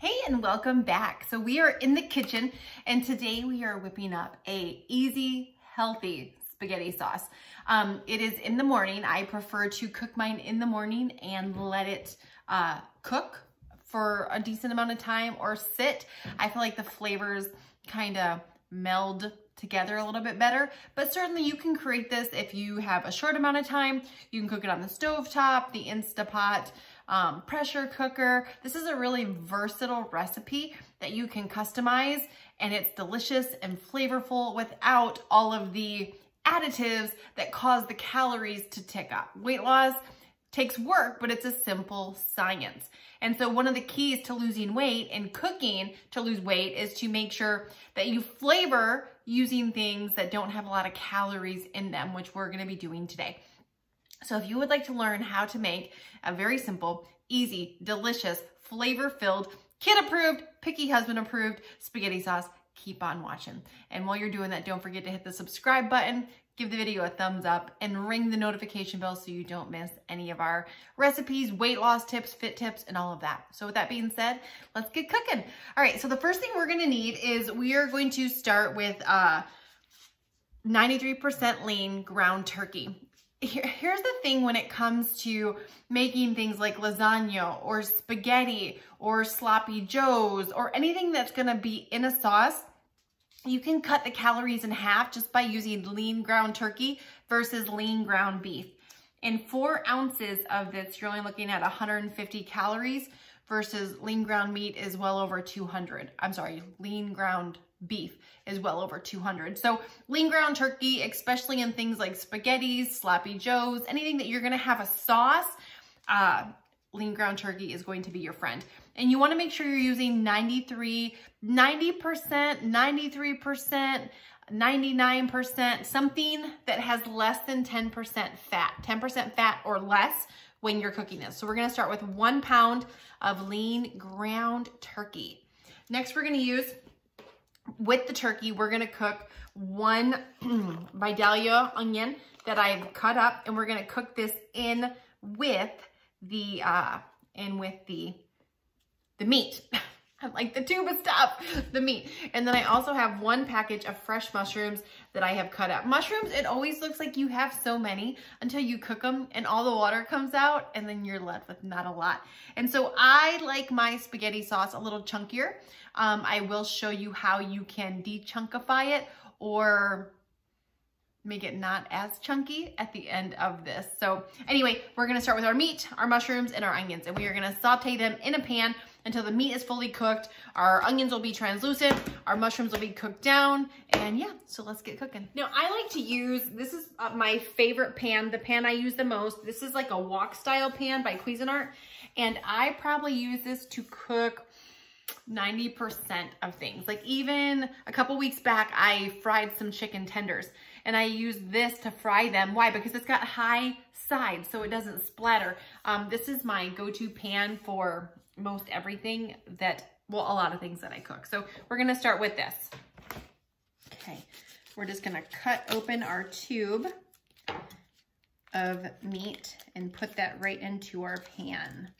Hey, and welcome back. So we are in the kitchen and today we are whipping up a easy, healthy spaghetti sauce. It is in the morning. I prefer to cook mine in the morning and let it cook for a decent amount of time or sit. I feel like the flavors kind of meld together a little bit better, but certainly you can create this if you have a short amount of time. You can cook it on the stovetop, the Instapot, pressure cooker. This is a really versatile recipe that you can customize, and it's delicious and flavorful without all of the additives that cause the calories to tick up. Weight loss takes work, but it's a simple science. And so one of the keys to losing weight and cooking to lose weight is to make sure that you flavor using things that don't have a lot of calories in them, which we're gonna be doing today. So if you would like to learn how to make a very simple, easy, delicious, flavor-filled, kid-approved, picky husband-approved spaghetti sauce, keep on watching. And while you're doing that, don't forget to hit the subscribe button, give the video a thumbs up, and ring the notification bell so you don't miss any of our recipes, weight loss tips, fit tips, and all of that. So with that being said, let's get cooking. All right, so the first thing we're gonna need is we are going to start with 93% lean ground turkey. Here's the thing when it comes to making things like lasagna or spaghetti or sloppy joes or anything that's gonna be in a sauce, you can cut the calories in half just by using lean ground turkey versus lean ground beef. In 4 ounces of this, you're only looking at 150 calories versus lean ground meat is well over 200. I'm sorry, lean ground beef is well over 200. So lean ground turkey, especially in things like spaghettis, sloppy joes, anything that you're gonna have a sauce, lean ground turkey is going to be your friend. And you wanna make sure you're using 90%, 93%, 99%, something that has less than 10% fat, 10% fat or less when you're cooking this. So we're gonna start with 1 pound of lean ground turkey. Next, we're gonna use, with the turkey, we're gonna cook 1 Vidalia onion that I've cut up, and we're gonna cook this in with the meat. I'm like the tube of stuff, the meat. And then I also have 1 package of fresh mushrooms that I have cut up. Mushrooms, it always looks like you have so many until you cook them and all the water comes out and then you're left with not a lot. And so I like my spaghetti sauce a little chunkier. I will show you how you can de-chunkify it or make it not as chunky at the end of this. So anyway, we're gonna start with our meat, our mushrooms, and our onions, and we are gonna saute them in a pan until the meat is fully cooked. Our onions will be translucent, our mushrooms will be cooked down, and yeah, so let's get cooking. Now I like to use, this is my favorite pan, the pan I use the most. This is like a wok style pan by Cuisinart, and I probably use this to cook 90% of things. Like even a couple weeks back, I fried some chicken tenders and I used this to fry them. Why? Because it's got high sides so it doesn't splatter. This is my go-to pan for most everything that, well, a lot of things that I cook. So we're gonna start with this. Okay, we're just gonna cut open our tube of meat and put that right into our pan.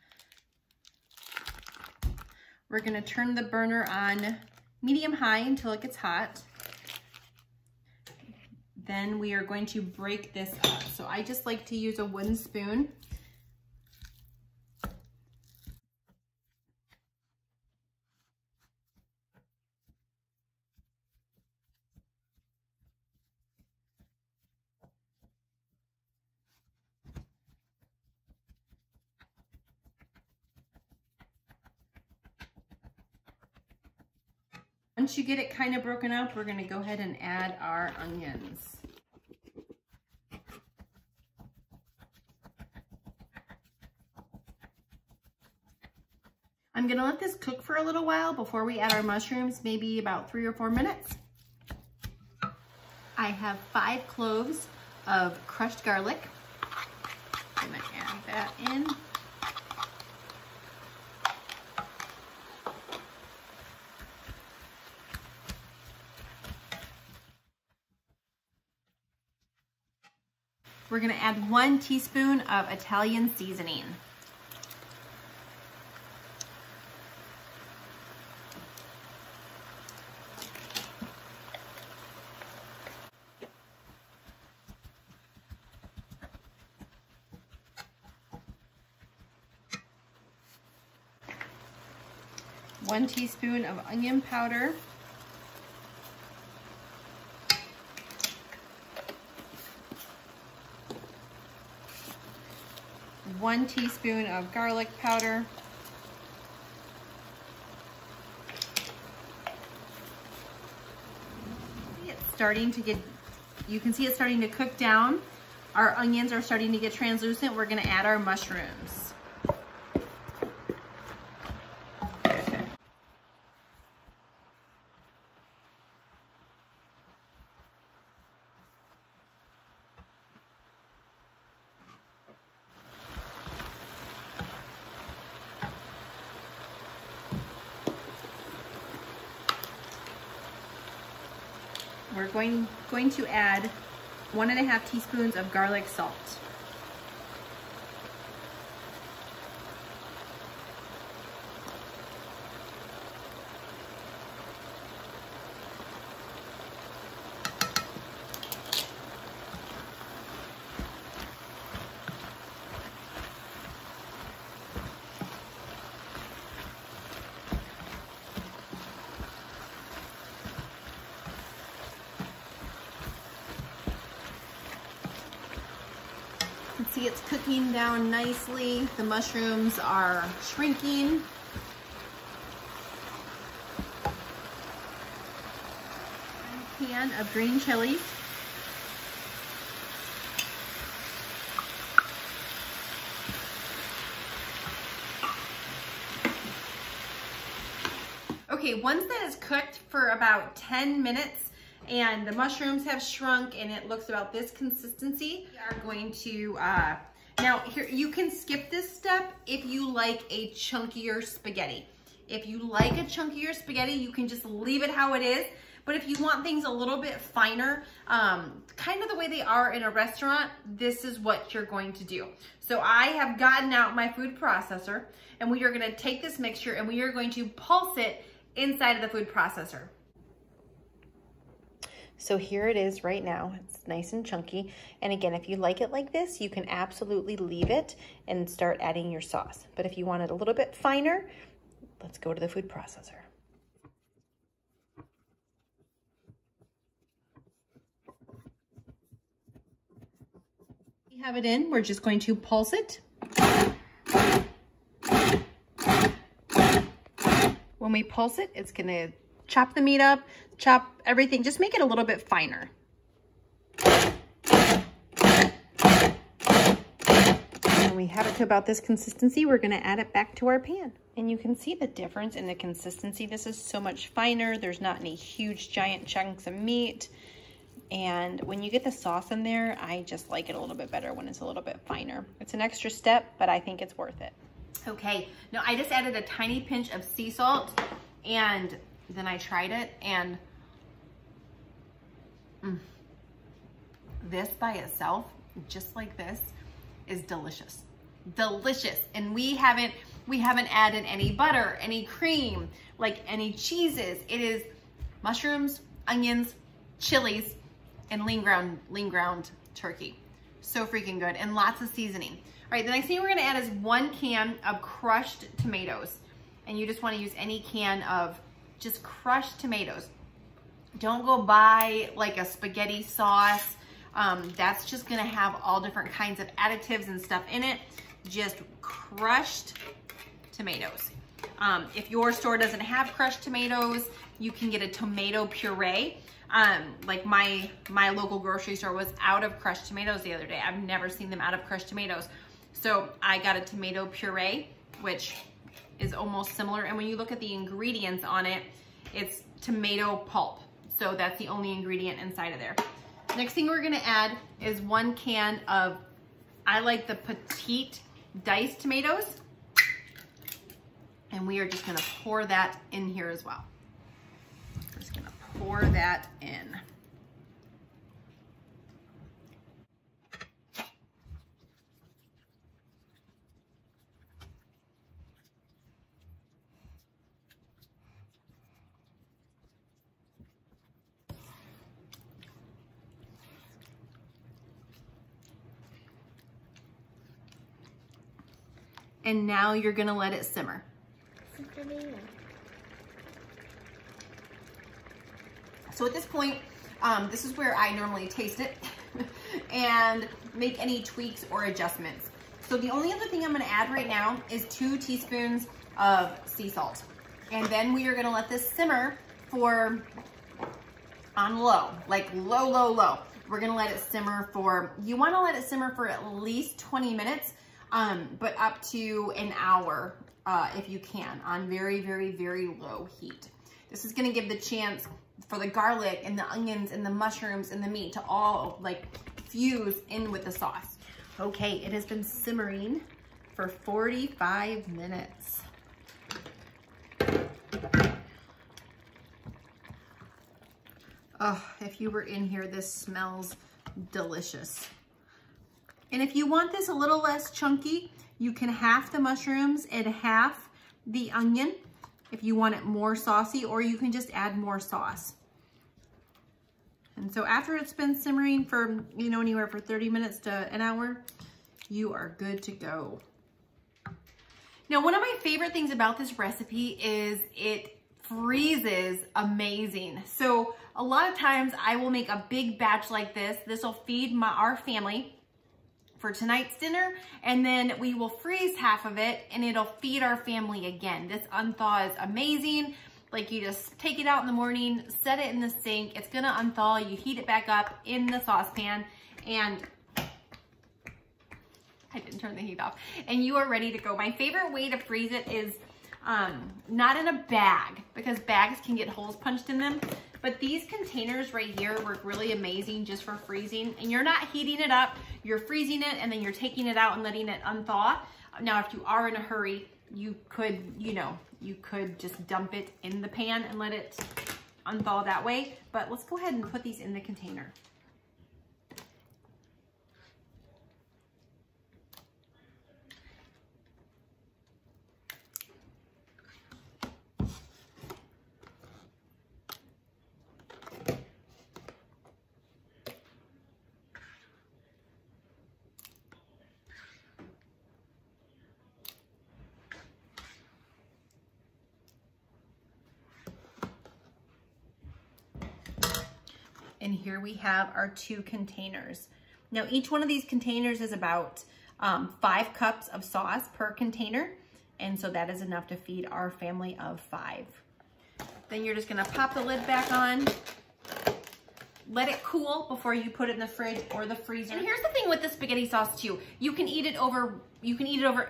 We're gonna turn the burner on medium-high until it gets hot. Then we are going to break this up. So I just like to use a wooden spoon. Once you get it kind of broken up, we're gonna go ahead and add our onions. I'm gonna let this cook for a little while before we add our mushrooms, maybe about 3 or 4 minutes. I have 5 cloves of crushed garlic. I'm gonna add that in. We're gonna add 1 teaspoon of Italian seasoning. 1 teaspoon of onion powder, 1 teaspoon of garlic powder, you can see it's starting to cook down. Our onions are starting to get translucent. We're gonna add our mushrooms. We're going to add 1.5 teaspoons of garlic salt. You can see it's cooking down nicely. The mushrooms are shrinking. A can of green chilies. Okay, once that is cooked for about 10 minutes, and the mushrooms have shrunk and it looks about this consistency, we are going to, now here, you can skip this step if you like a chunkier spaghetti. If you like a chunkier spaghetti, you can just leave it how it is. But if you want things a little bit finer, kind of the way they are in a restaurant, this is what you're going to do. So I have gotten out my food processor, and we are gonna take this mixture and we are going to pulse it inside of the food processor. So here it is right now. It's nice and chunky. And again, if you like it like this, you can absolutely leave it and start adding your sauce. But if you want it a little bit finer, let's go to the food processor. We have it in. We're just going to pulse it. When we pulse it, it's gonna chop the meat up, chop everything, just make it a little bit finer. When we have it to about this consistency, we're gonna add it back to our pan. And you can see the difference in the consistency. This is so much finer. There's not any huge giant chunks of meat. And when you get the sauce in there, I just like it a little bit better when it's a little bit finer. It's an extra step, but I think it's worth it. Okay, now I just added a tiny pinch of sea salt, and then I tried it, and this by itself, just like this, is delicious. Delicious. And we haven't added any butter, any cream, like any cheeses. It is mushrooms, onions, chilies, and lean ground turkey. So freaking good, and lots of seasoning. All right, the next thing we're gonna add is 1 can of crushed tomatoes. And you just wanna use any can of just crushed tomatoes. Don't go buy like a spaghetti sauce. That's just gonna have all different kinds of additives and stuff in it. Just crushed tomatoes. If your store doesn't have crushed tomatoes, you can get a tomato puree. Like my local grocery store was out of crushed tomatoes the other day. I've never seen them out of crushed tomatoes. So I got a tomato puree, which is almost similar. And when you look at the ingredients on it, it's tomato pulp. So that's the only ingredient inside of there. Next thing we're gonna add is 1 can of, I like the petite diced tomatoes. And we are just gonna pour that in here as well. We're just gonna pour that in. And now you're gonna let it simmer. So at this point, this is where I normally taste it and make any tweaks or adjustments. So the only other thing I'm gonna add right now is 2 teaspoons of sea salt. And then we are gonna let this simmer for on low, like low, low, low. We're gonna let it simmer for, you wanna let it simmer for at least 20 minutes, but up to an hour if you can, on very, very, very low heat. This is gonna give the chance for the garlic and the onions and the mushrooms and the meat to all like fuse in with the sauce. Okay, it has been simmering for 45 minutes. Oh, if you were in here, this smells delicious. And if you want this a little less chunky, you can half the mushrooms and half the onion if you want it more saucy, or you can just add more sauce. And so after it's been simmering for, you know, anywhere for 30 minutes to an hour, you are good to go. Now, one of my favorite things about this recipe is it freezes amazing. So a lot of times I will make a big batch like this. This will feed our family for tonight's dinner, and then we will freeze half of it and it'll feed our family again. This unthaw is amazing. Like, you just take it out in the morning, set it in the sink. It's gonna unthaw. You heat it back up in the saucepan, and I didn't turn the heat off, and you are ready to go. My favorite way to freeze it is not in a bag, because bags can get holes punched in them. But these containers right here work really amazing just for freezing. And you're not heating it up, you're freezing it, and then you're taking it out and letting it unthaw. Now, if you are in a hurry, you could, you know, you could just dump it in the pan and let it unthaw that way. But let's go ahead and put these in the container. And here we have our 2 containers. Now, each one of these containers is about 5 cups of sauce per container. And so that is enough to feed our family of 5. Then you're just gonna pop the lid back on, let it cool before you put it in the fridge or the freezer. And here's the thing with the spaghetti sauce too. You can eat it over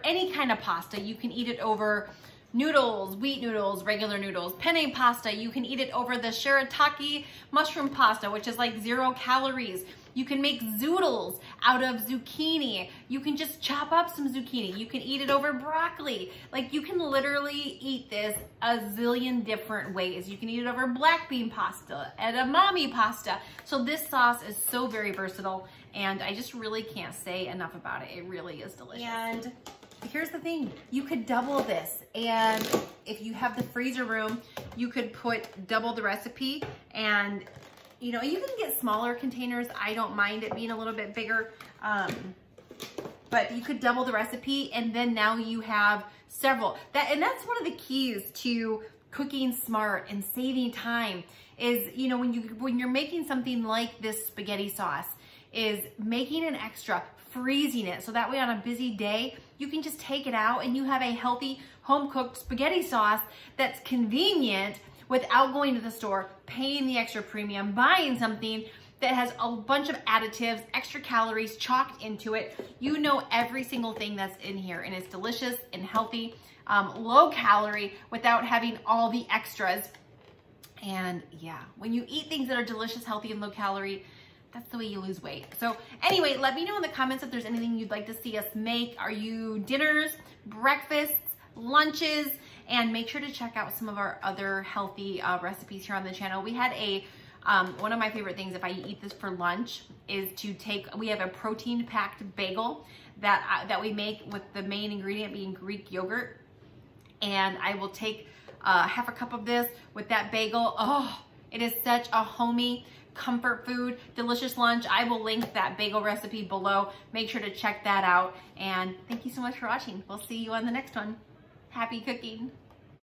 any kind of pasta. You can eat it over noodles, wheat noodles, regular noodles, penne pasta. You can eat it over the shirataki mushroom pasta, which is like 0 calories. You can make zoodles out of zucchini. You can just chop up some zucchini. You can eat it over broccoli. Like, you can literally eat this a zillion different ways. You can eat it over black bean pasta, edamame pasta. So this sauce is so very versatile, and I just really can't say enough about it. It really is delicious. And here's the thing, you could double this, and if you have the freezer room, you could put double the recipe, and you know, you can get smaller containers. I don't mind it being a little bit bigger, but you could double the recipe, and then now you have several. And that's one of the keys to cooking smart and saving time is, you know, when you're making something like this spaghetti sauce, is making an extra, freezing it, so that way on a busy day, you can just take it out and you have a healthy home-cooked spaghetti sauce that's convenient without going to the store, paying the extra premium, buying something that has a bunch of additives, extra calories chalked into it. You know every single thing that's in here, and it's delicious and healthy, low calorie, without having all the extras. And yeah, when you eat things that are delicious, healthy, and low calorie, that's the way you lose weight. So anyway, let me know in the comments if there's anything you'd like to see us make. Are you dinners, breakfasts, lunches? And make sure to check out some of our other healthy recipes here on the channel. We had a, one of my favorite things if I eat this for lunch is to we have a protein packed bagel that we make with the main ingredient being Greek yogurt. And I will take half a cup of this with that bagel. Oh, it is such a homey comfort food, delicious lunch. I will link that bagel recipe below. Make sure to check that out. And thank you so much for watching. We'll see you on the next one. Happy cooking.